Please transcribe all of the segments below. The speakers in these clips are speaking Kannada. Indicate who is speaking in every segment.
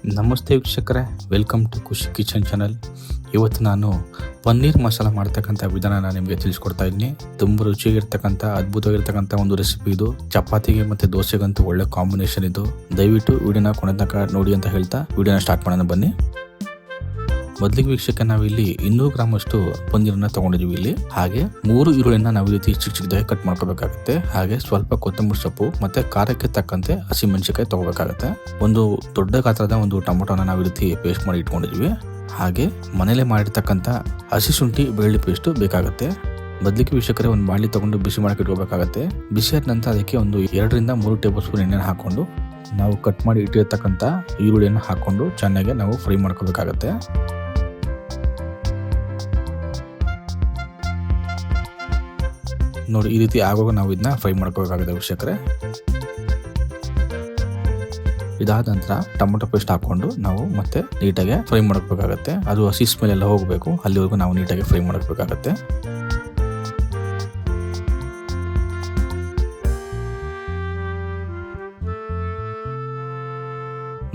Speaker 1: ನಮಸ್ತೆ ವೀಕ್ಷಕರೇ, ವೆಲ್ಕಮ್ ಟು ಖುಷಿ ಕಿಚನ್ ಚಾನಲ್. ಇವತ್ತು ನಾನು ಪನ್ನೀರ್ ಮಸಾಲ ಮಾಡ್ತಕ್ಕಂಥ ವಿಧಾನ ನಿಮಗೆ ತಿಳಿಸ್ಕೊಡ್ತಾ ಇದ್ದೀನಿ. ತುಂಬ ರುಚಿಯಾಗಿರ್ತಕ್ಕಂಥ ಅದ್ಭುತವಾಗಿರ್ತಕ್ಕಂಥ ಒಂದು ರೆಸಿಪಿ ಇದು. ಚಪಾತಿಗೆ ಮತ್ತು ದೋಸೆಗಂತೂ ಒಳ್ಳೆ ಕಾಂಬಿನೇಷನ್ ಇದು. ದಯವಿಟ್ಟು ವಿಡಿಯೋನ ಕೊನೆ ತನಕ ನೋಡಿ ಅಂತ ಹೇಳ್ತಾ ವಿಡಿಯೋನ ಸ್ಟಾರ್ಟ್ ಮಾಡೋಣ ಬನ್ನಿ. ಮೊದಲಿಗೆ ವೀಕ್ಷಕ, ನಾವಿಲ್ಲಿ 200 ಗ್ರಾಮ್ ಅಷ್ಟು ಪನ್ನೀರನ್ನ ತಗೊಂಡಿದ್ದೀವಿ ಇಲ್ಲಿ. ಹಾಗೆ 3 ಈರುಳ್ಳಿನ ನಾವು ಈ ರೀತಿ ಚಿಕ್ಕದಾಗಿ ಕಟ್ ಮಾಡ್ಕೋಬೇಕಾಗುತ್ತೆ. ಹಾಗೆ ಸ್ವಲ್ಪ ಕೊತ್ತಂಬರಿ ಸೊಪ್ಪು ಮತ್ತೆ ಖಾರಕ್ಕೆ ತಕ್ಕಂತೆ ಹಸಿಮೆಣಸಿನಕಾಯಿ ತಗೋಬೇಕಾಗುತ್ತೆ. ಒಂದು ದೊಡ್ಡ ಗಾತ್ರದ ಒಂದು ಟೊಮೊಟೊನ ನಾವು ಈ ರೀತಿ ಪೇಸ್ಟ್ ಮಾಡಿ ಇಟ್ಕೊಂಡಿದ್ವಿ. ಹಾಗೆ ಮನೇಲೆ ಮಾಡಿರ್ತಕ್ಕಂಥ ಹಸಿ ಶುಂಠಿ ಬೆಳ್ಳುಳ್ಳಿ ಪೇಸ್ಟ್ ಬೇಕಾಗುತ್ತೆ. ಮೊದಲಿಗೆ ವೀಕ್ಷಕರೇ, ಒಂದು ಬಾಣಲಿ ತಗೊಂಡು ಬಿಸಿ ಮಾಡಕ್ಕೆ ಇಟ್ಕೋಬೇಕಾಗುತ್ತೆ. ಬಿಸಿ ಆದ ನಂತರ ಅದಕ್ಕೆ ಒಂದು 2 ರಿಂದ 3 ಟೇಬಲ್ ಸ್ಪೂನ್ ಎಣ್ಣೆನ ಹಾಕೊಂಡು ನಾವು ಕಟ್ ಮಾಡಿ ಇಟ್ಟಿರ್ತಕ್ಕಂಥ ಈರುಳ್ಳಿಯನ್ನು ಹಾಕೊಂಡು ಚೆನ್ನಾಗಿ ನಾವು ಫ್ರೈ ಮಾಡ್ಕೋಬೇಕಾಗತ್ತೆ. ನೋಡಿ, ಈ ರೀತಿ ಆಗುವಾಗ ನಾವು ಇದನ್ನ ಫ್ರೈ ಮಾಡ್ಕೋಬೇಕಾಗುತ್ತೆ ವೀಕ್ಷಕರೇ. ಇದಾದ ನಂತರ ಟೊಮೊಟೊ ಪೇಸ್ಟ್ ಹಾಕೊಂಡು ನಾವು ಮತ್ತೆ ನೀಟಾಗಿ ಫ್ರೈ ಮಾಡ್ಕೋಬೇಕಾಗತ್ತೆ. ಅದು ಹಸಿ ಸ್ಮೆಲ್ ಎಲ್ಲ ಹೋಗಬೇಕು, ಅಲ್ಲಿವರೆಗೂ ನಾವು ನೀಟಾಗಿ ಫ್ರೈ ಮಾಡ್ಕೋಬೇಕಾಗತ್ತೆ.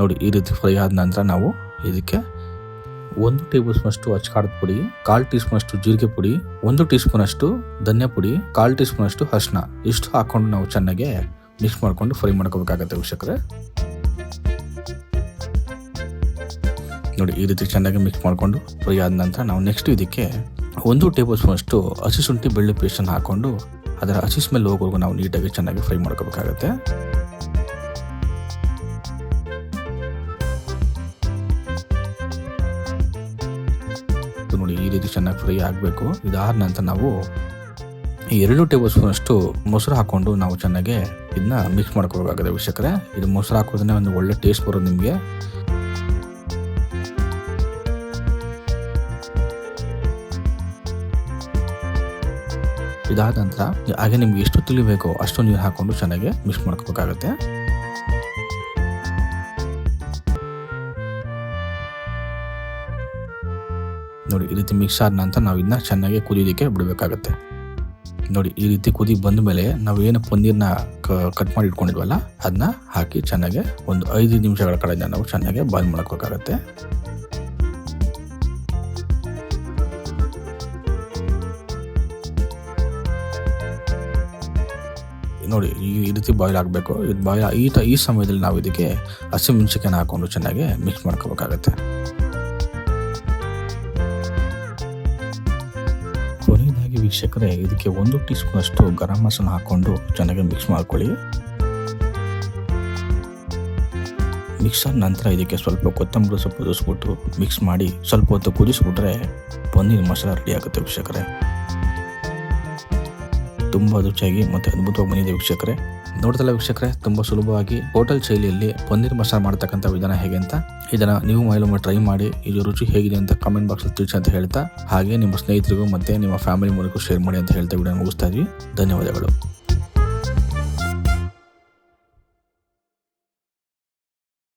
Speaker 1: ನೋಡಿ, ಈ ರೀತಿ ಫ್ರೈ ಆದ ನಂತರ ನಾವು ಇದಕ್ಕೆ 1 ಟೇಬಲ್ ಸ್ಪೂನ್ ಅಷ್ಟು ಅಚ್ಚಕಾರದ ಪುಡಿ, 1/4 ಟೀ ಸ್ಪೂನ್ ಅಷ್ಟು ಜೀರಿಗೆ ಪುಡಿ, 1 ಟೀ ಸ್ಪೂನ್ ಅಷ್ಟು ಧನಿಯಾ ಪುಡಿ, 1/4 ಟೀ ಸ್ಪೂನ್ ಅಷ್ಟು ಅರಿಶಿನ ಇಷ್ಟು ಹಾಕೊಂಡು ನಾವು ಚೆನ್ನಾಗಿ ಮಿಕ್ಸ್ ಮಾಡ್ಕೊಂಡು ಫ್ರೈ ಮಾಡ್ಕೋಬೇಕಾಗತ್ತೆ ವೀಕ್ಷಕರೇ. ನೋಡಿ, ಈ ರೀತಿ ಚೆನ್ನಾಗಿ ಮಿಕ್ಸ್ ಮಾಡ್ಕೊಂಡು ಫ್ರೈ ಆದ ನಂತರ ನಾವು ನೆಕ್ಸ್ಟ್ ಇದಕ್ಕೆ 1 ಟೇಬಲ್ ಸ್ಪೂನ್ ಅಷ್ಟು ಹಸಿ ಶುಂಠಿ ಬೆಳ್ಳುಳ್ಳಿ ಪೇಸ್ಟನ್ನು ಹಾಕೊಂಡು ಅದರ ಹಸಿ ಸ್ಮೆಲ್ ಹೋಗೋವರೆಗೂ ನಾವು ನೀಟಾಗಿ ಚೆನ್ನಾಗಿ ಫ್ರೈ ಮಾಡ್ಕೋಬೇಕಾಗತ್ತೆ. ನೋಡಿ, ಈ ರೀತಿ ಚೆನ್ನಾಗಿ ಫ್ರೈ ಆಗಬೇಕು. ಇದಾದ ನಂತರ ನಾವು 2 ಟೇಬಲ್ ಸ್ಪೂನ್ ಅಷ್ಟು ಮೊಸರು ಹಾಕೊಂಡು ನಾವು ಚೆನ್ನಾಗಿ ಇದನ್ನ ಮಿಕ್ಸ್ ಮಾಡ್ಕೋಬೇಕಾಗುತ್ತೆ ವೀಕ್ಷಕರೇ. ಇದು ಮೊಸರು ಹಾಕೋದ್ರೆ ಒಂದು ಒಳ್ಳೆ ಟೇಸ್ಟ್ ಬರೋದು ನಿಮಗೆ. ಇದಾದ ನಂತರ ಹಾಗೆ ನಿಮ್ಗೆ ಎಷ್ಟು ತಿಳಿಬೇಕೋ ಅಷ್ಟು ನೀರು ಹಾಕೊಂಡು ಚೆನ್ನಾಗಿ ಮಿಕ್ಸ್ ಮಾಡ್ಕೋಬೇಕಾಗತ್ತೆ. ನೋಡಿ, ಈ ರೀತಿ ಮಿಕ್ಸ್ ಆದ ನಂತರ ನಾವು ಇದನ್ನ ಚೆನ್ನಾಗಿ ಕುದಿಯೋದಕ್ಕೆ ಬಿಡಬೇಕಾಗತ್ತೆ. ನೋಡಿ, ಈ ರೀತಿ ಕುದಿ ಬಂದ ಮೇಲೆ ನಾವು ಏನು ಪನ್ನೀರ್ನ ಕಟ್ ಮಾಡಿ ಇಟ್ಕೊಂಡಿದ್ವಲ್ಲ ಅದನ್ನ ಹಾಕಿ ಚೆನ್ನಾಗಿ ಒಂದು 5 ನಿಮಿಷಗಳ ಕಡೆಯಿಂದ ನಾವು ಚೆನ್ನಾಗಿ ಬಾಯ್ಲ್ ಮಾಡ್ಕೋಬೇಕಾಗತ್ತೆ. ನೋಡಿ, ಈ ರೀತಿ ಬಾಯ್ಲ್ ಆಗಬೇಕು. ಇದು ಬಾಯ್ಲ್ ಈ ಸಮಯದಲ್ಲಿ ನಾವು ಇದಕ್ಕೆ ಹಸಿಮೆಣಸಿನಕಾಯಿನ ಹಾಕೊಂಡು ಚೆನ್ನಾಗಿ ಮಿಕ್ಸ್ ಮಾಡ್ಕೋಬೇಕಾಗತ್ತೆ. ಕೊನೆಯದಾಗಿ ವೀಕ್ಷಕರೇ, ಇದಕ್ಕೆ 1 ಟೀ ಸ್ಪೂನ್ ಅಷ್ಟು ಗರಂ ಮಸಾಲ ಹಾಕೊಂಡು ಚೆನ್ನಾಗಿ ಮಿಕ್ಸ್ ಮಾಡ್ಕೊಳ್ಳಿ. ಮಿಕ್ಸ್ ಆದ ನಂತರ ಇದಕ್ಕೆ ಸ್ವಲ್ಪ ಕೊತ್ತಂಬರಿ ಸೊಪ್ಪು ದೋಸ್ಬಿಟ್ಟು ಮಿಕ್ಸ್ ಮಾಡಿ ಸ್ವಲ್ಪ ಹೊತ್ತು ಕುದಿಸ್ಬಿಟ್ರೆ ಪನ್ನೀರ್ ಮಸಾಲ ರೆಡಿ ಆಗುತ್ತೆ ವೀಕ್ಷಕರೇ. ತುಂಬ ರುಚಿಯಾಗಿ ಮತ್ತು ಅದ್ಭುತವಾಗಿ ಬಂದಿದೆ ವೀಕ್ಷಕರೇ. ನೋಡ್ತಲ್ಲ ವೀಕ್ಷಕರೇ, ತುಂಬ ಸುಲಭವಾಗಿ ಹೋಟೆಲ್ ಶೈಲಿಯಲ್ಲಿ ಪನ್ನೀರ್ ಮಸಾಲ ಮಾಡ್ತಕ್ಕಂಥ ವಿಧಾನ ಹೇಗೆ ಅಂತ ಇದನ್ನು ನೀವು ಮನೆಯಲ್ಲೊಮ್ಮೆ ಟ್ರೈ ಮಾಡಿ ಇದು ರುಚಿ ಹೇಗಿದೆ ಅಂತ ಕಾಮೆಂಟ್ ಬಾಕ್ಸಲ್ಲಿ ತಿಳಿಸಿ ಅಂತ ಹೇಳ್ತಾ, ಹಾಗೆ ನಿಮ್ಮ ಸ್ನೇಹಿತರಿಗೂ ಮತ್ತು ನಿಮ್ಮ ಫ್ಯಾಮಿಲಿ ಮೂಲಕ ಶೇರ್ ಮಾಡಿ ಅಂತ ಹೇಳ್ತಾ ವಿಡಿಯೋ ಮುಗಿಸ್ತಾ ಇದ್ವಿ. ಧನ್ಯವಾದಗಳು.